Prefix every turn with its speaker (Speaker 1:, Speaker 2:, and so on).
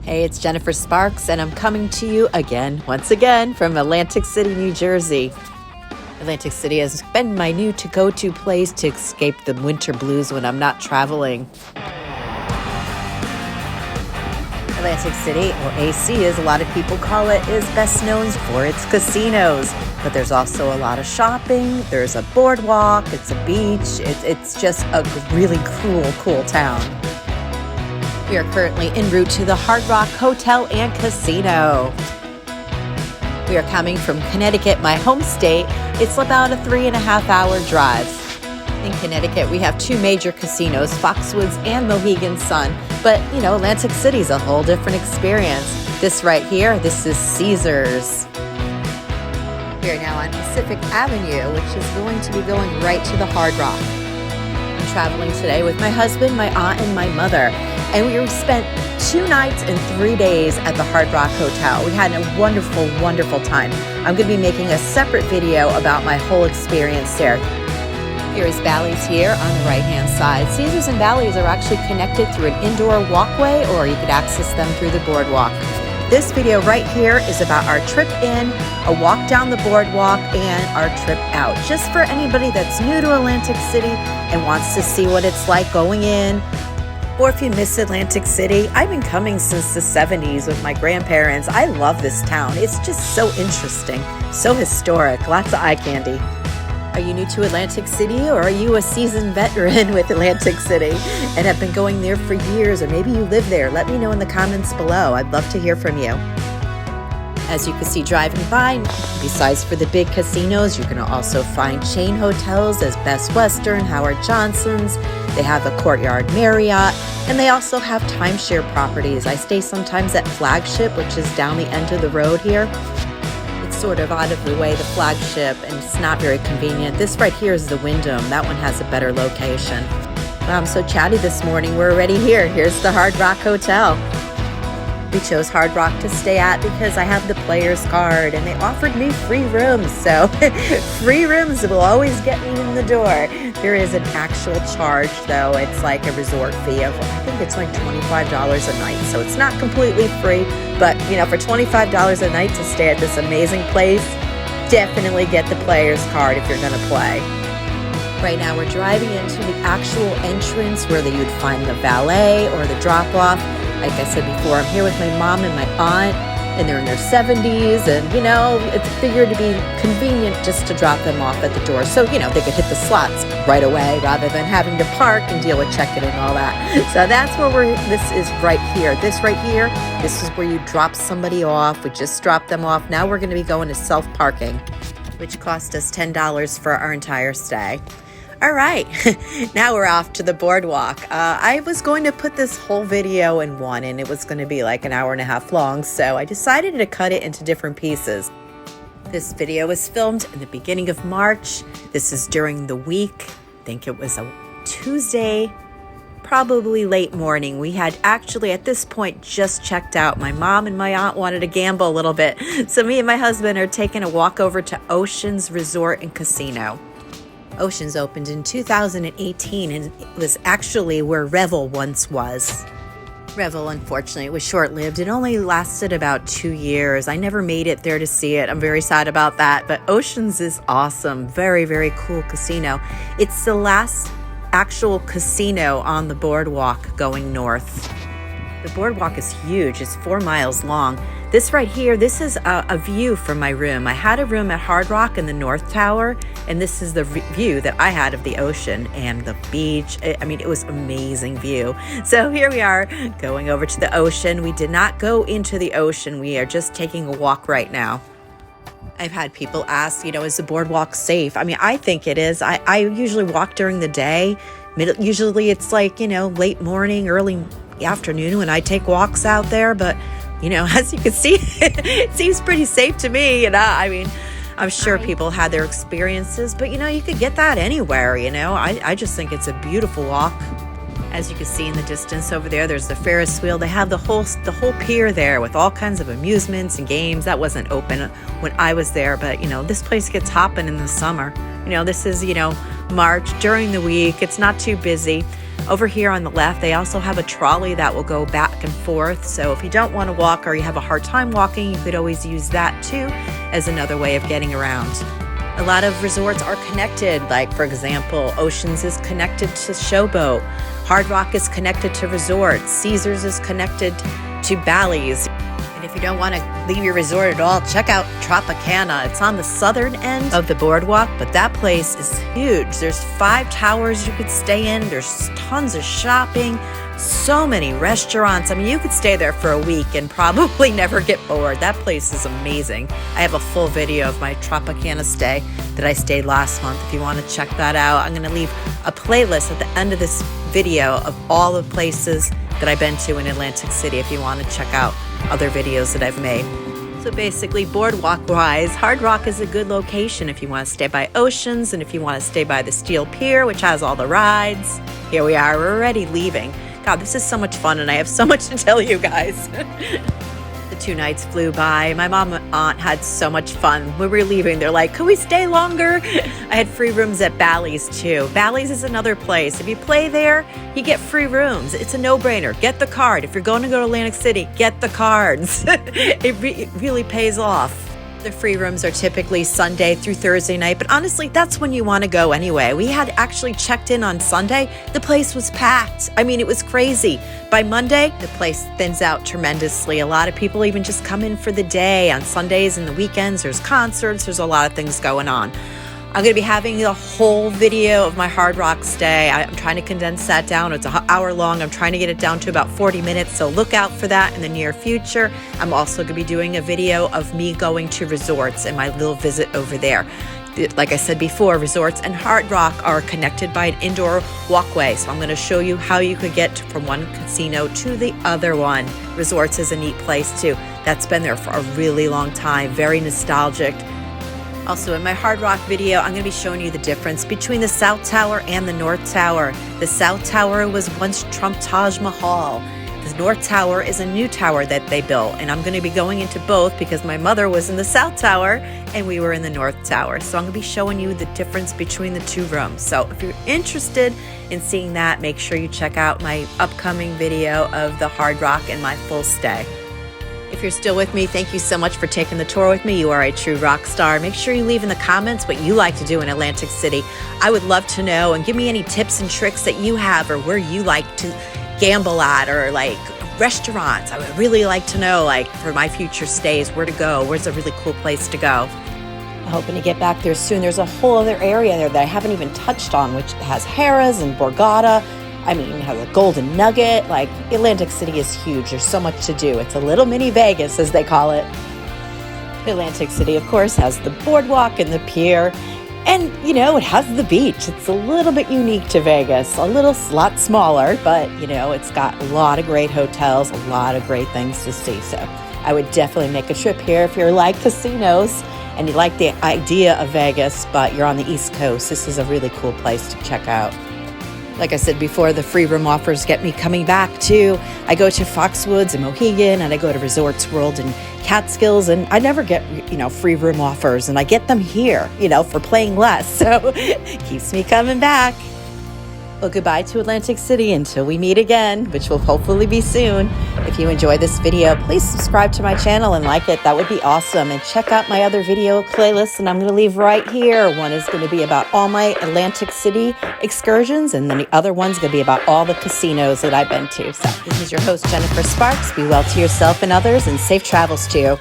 Speaker 1: Hey, it's Jennifer Sparks, and I'm coming to you once again, from Atlantic City, New Jersey. Atlantic City has been my new to-go-to place to escape the winter blues when I'm not traveling. Atlantic City, or AC as a lot of people call it, is best known for its casinos. But there's also a lot of shopping, there's a boardwalk, it's a beach, it's just a really cool town. We are currently en route to the Hard Rock Hotel and Casino. We are coming from Connecticut, my home state. It's about a 3.5-hour drive. In Connecticut, we have two major casinos, Foxwoods and Mohegan Sun. But, Atlantic City's a whole different experience. This right here, this is Caesars. We are now on Pacific Avenue, which is going to be going right to the Hard Rock. I'm traveling today with my husband, my aunt, and my mother. And we spent 2 nights and 3 days at the Hard Rock Hotel. We had a wonderful time. I'm going to be making a separate video about my whole experience there. Here is Bally's here on the right-hand side. Caesars and Bally's are actually connected through an indoor walkway, or you could access them through the boardwalk. This video right here is about our trip in, a walk down the boardwalk, and our trip out. Just for anybody that's new to Atlantic City and wants to see what it's like going in. Or if you miss Atlantic City, I've been coming since the 70s with my grandparents. I love this town. It's just so interesting, so historic, lots of eye candy. Are you new to Atlantic City, or are you a seasoned veteran with Atlantic City and have been going there for years, or maybe you live there? Let me know in the comments below. I'd love to hear from you. As you can see driving by, besides for the big casinos, you're going to also find chain hotels as Best Western, Howard Johnson's. They have a Courtyard Marriott, and they also have timeshare properties. I stay sometimes at Flagship, which is down the end of the road here. It's sort of out of the way, the Flagship, and it's not very convenient. This right here is the Wyndham. That one has a better location. Wow, I'm so chatty this morning. We're already here. Here's the Hard Rock Hotel. We chose Hard Rock to stay at because I have the player's card and they offered me free rooms. So free rooms will always get me in the door. There is an actual charge though. It's like a resort fee of, I think it's like $25 a night. So it's not completely free, but for $25 a night to stay at this amazing place, definitely get the player's card if you're going to play. Right now we're driving into the actual entrance where you'd find the valet or the drop-off. Like I said before, I'm here with my mom and my aunt, and they're in their 70s, and, it's figured to be convenient just to drop them off at the door. So, they could hit the slots right away rather than having to park and deal with checking and all that. So that's where this is right here. This right here, this is where you drop somebody off. We just dropped them off. Now we're going to be going to self-parking, which cost us $10 for our entire stay. All right, now we're off to the boardwalk. I was going to put this whole video in one, and it was going to be like an hour and a half long, so I decided to cut it into different pieces. This video was filmed in the beginning of March. This is during the week. I think it was a Tuesday, probably late morning. We had actually at this point just checked out. My mom and my aunt wanted to gamble a little bit, so me and my husband are taking a walk over to Oceans Resort and Casino. Oceans opened in 2018, and it was actually where Revel once was. Revel, unfortunately, was short-lived. It only lasted about 2 years. I never made it there to see it. I'm very sad about that, but Oceans is awesome. Very cool casino. It's the last actual casino on the boardwalk going north. The boardwalk is huge. It's 4 miles long. This right here, this is a view from my room. I had a room at Hard Rock in the North Tower, and this is the view that I had of the ocean and the beach. It was amazing view. So here we are going over to the ocean. We did not go into the ocean. We are just taking a walk right now. I've had people ask, is the boardwalk safe? I think it is. I usually walk during the day. Usually it's like, late morning, early afternoon when I take walks out there, but as you can see, it seems pretty safe to me. I'm sure people had their experiences, but you could get that anywhere. I just think it's a beautiful walk. As you can see in the distance over there, there's the Ferris wheel. They have the whole pier there with all kinds of amusements and games. That wasn't open when I was there, but this place gets hopping in the summer. This is March during the week. It's not too busy. Over here on the left, they also have a trolley that will go back and forth. So if you don't want to walk or you have a hard time walking, you could always use that too as another way of getting around. A lot of resorts are connected. Like, for example, Oceans is connected to Showboat. Hard Rock is connected to Resort. Caesars is connected to Bally's. And if you don't want to leave your resort at all, check out Tropicana. It's on the southern end of the boardwalk, but that place is huge. There's 5 towers you could stay in. There's tons of shopping, so many restaurants. I mean, you could stay there for a week and probably never get bored. That place is amazing. I have a full video of my Tropicana stay that I stayed last month. If you want to check that out, I'm going to leave a playlist at the end of this video of all the places that I've been to in Atlantic City if you want to check out other videos that I've made. So basically, boardwalk-wise, Hard Rock is a good location if you want to stay by Oceans and if you want to stay by the Steel Pier, which has all the rides. Here we are, we're already leaving. God, this is so much fun, and I have so much to tell you guys. The 2 nights flew by. My mom and aunt had so much fun. When we were leaving, they're like, could we stay longer? I had free rooms at Bally's too. Bally's is another place. If you play there, you get free rooms. It's a no-brainer. Get the card. If you're going to go to Atlantic City, get the cards. It really pays off. The free rooms are typically Sunday through Thursday night, but honestly, that's when you want to go anyway. We had actually checked in on Sunday. The place was packed. I mean, it was crazy. By Monday, the place thins out tremendously. A lot of people even just come in for the day. On Sundays and the weekends, there's concerts. There's a lot of things going on. I'm going to be having a whole video of my Hard Rock stay. I'm trying to condense that down. It's an hour long. I'm trying to get it down to about 40 minutes, so look out for that in the near future. I'm also going to be doing a video of me going to resorts and my little visit over there. Like I said before, resorts and Hard Rock are connected by an indoor walkway, so I'm going to show you how you could get from one casino to the other one. Resorts is a neat place too. That's been there for a really long time, very nostalgic. Also, in my Hard Rock video, I'm going to be showing you the difference between the South Tower and the North Tower. The South Tower was once Trump Taj Mahal. The North Tower is a new tower that they built, and I'm going to be going into both because my mother was in the South Tower and we were in the North Tower. So I'm going to be showing you the difference between the 2 rooms. So if you're interested in seeing that, make sure you check out my upcoming video of the Hard Rock and my full stay. If you're still with me, thank you so much for taking the tour with me. You are a true rock star. Make sure you leave in the comments what you like to do in Atlantic City. I would love to know, and give me any tips and tricks that you have or where you like to gamble at, or like restaurants. I would really like to know, like for my future stays, where to go. Where's a really cool place to go? I'm hoping to get back there soon. There's a whole other area there that I haven't even touched on, which has Harrah's and Borgata. I mean, it has a Golden Nugget. Like, Atlantic City is huge. There's so much to do. It's a little mini Vegas, as they call it. Atlantic City, of course, has the boardwalk and the pier. And, you know, it has the beach. It's a little bit unique to Vegas. A lot smaller, but, you know, it's got a lot of great hotels, a lot of great things to see. So I would definitely make a trip here if you're like casinos and you like the idea of Vegas, but you're on the East Coast. This is a really cool place to check out. Like I said before, the free room offers get me coming back too. I go to Foxwoods and Mohegan, and I go to Resorts World and Catskills, and I never get, you know, free room offers, and I get them here, you know, for playing less. So keeps me coming back. Well, goodbye to Atlantic City until we meet again, which will hopefully be soon. If you enjoyed this video, please subscribe to my channel and like it. That would be awesome. And check out my other video playlists, and I'm going to leave right here. One is going to be about all my Atlantic City excursions, and then the other one's going to be about all the casinos that I've been to. So this is your host, Jennifer Sparks. Be well to yourself and others, and safe travels to you.